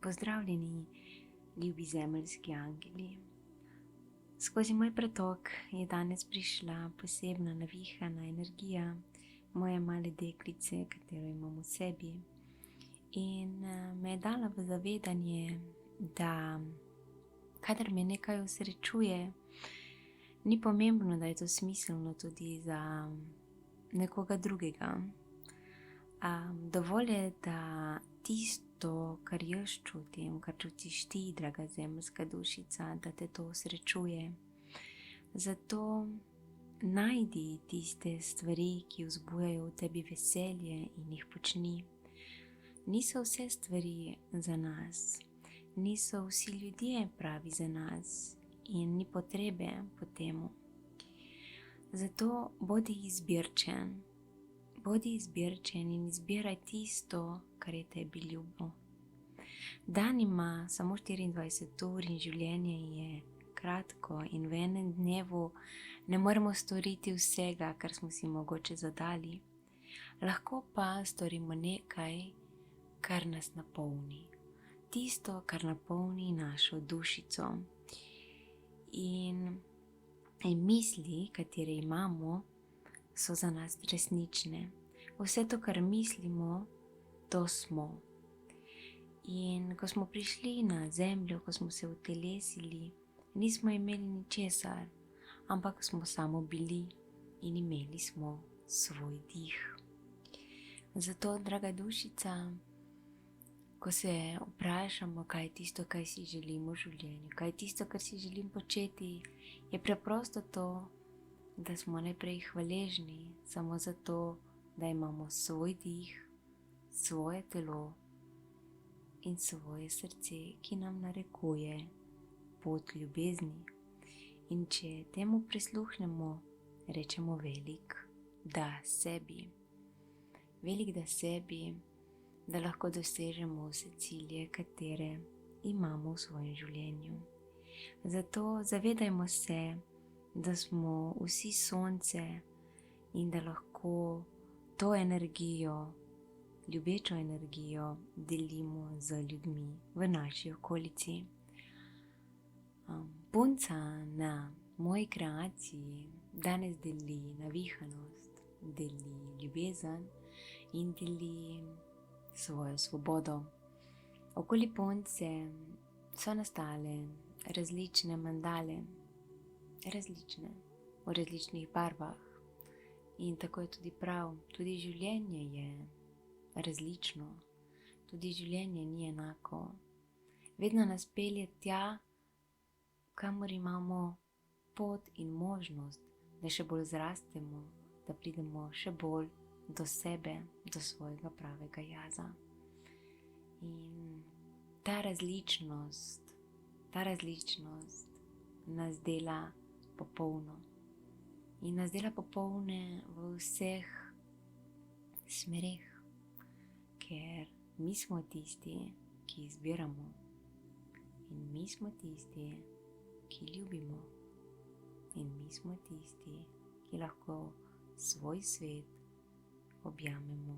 Pozdravljeni, ljubi zemeljski angeli. Skozi moj pretok je danes prišla posebna navihana energija moje male deklice, katero imam v sebi. In me je dala v zavedanje, da kadar me nekaj osrečuje, ni pomembno, da je to smiselno tudi za nekoga drugega. Dovolj je, da tisto, kar jaz čutim, kar čutiš ti, draga zemeljska dušica, da te to osrečuje. Zato najdi tiste stvari, ki vzbujajo v tebi veselje in jih počni. Niso vse stvari za nas, niso vsi ljudje pravi za nas in ni potrebe po temu. Zato bodi izbirčen in izbiraj tisto, kar je tebi ljubo. Dan ima samo 24 ur in življenje je kratko in v enem dnevu ne moremo storiti vsega, kar smo si mogoče zadali. Lahko pa storimo nekaj, kar nas napolni. Tisto, kar napolni našo dušico. In misli, katere imamo, so za nas resnične. Vse to, kar mislimo, to smo. In ko smo prišli na zemljo, ko smo se utelesili, nismo imeli ničesar, ampak smo samo bili in imeli smo svoj dih. Zato, draga dušica, ko se vprašamo, kaj je tisto, kaj si želimo v življenju, kaj je tisto, kar si želim početi, je preprosto to, da smo najprej hvaležni samo zato, da imamo svoj dih, svoje telo in svoje srce, ki nam narekuje pot ljubezni. In če temu prisluhnemo, rečemo velik da sebi. Velik da sebi, da lahko dosežemo vse cilje, katere imamo v svojem življenju. Zato zavedajmo se, da smo vsi sonce in da lahko to energijo, ljubečo energijo, delimo z ljudmi v naši okolici. Punca na moji kreaciji danes deli navihanost, deli ljubezen in deli svojo svobodo. Okoli punce so nastale različne mandale, različne, v različnih barvah. In tako je tudi prav, tudi življenje je različno, tudi življenje ni enako. Vedno nas pelje tja, kamor imamo pot in možnost, da še bolj zrastemo, da pridemo še bolj do sebe, do svojega pravega jaza. In ta različnost nas dela popolno. In nas dela popolne v vseh smereh, ker mi smo tisti, ki izbiramo. In mi smo tisti, ki ljubimo. In mi smo tisti, ki lahko svoj svet objamemo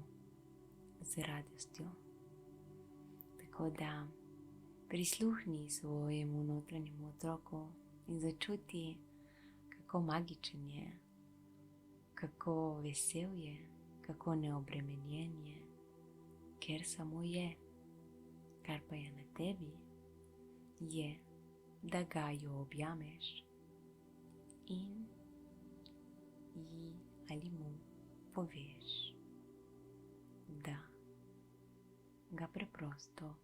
z radostjo. Tako da prisluhni svojemu notranjemu otroku in začuti, kako magičen je, kako vesel je, kako neobremenjen je, ker samo je. Kar pa je na tebi, je, da ga jo objameš in ji ali mu poveš, da ga preprosto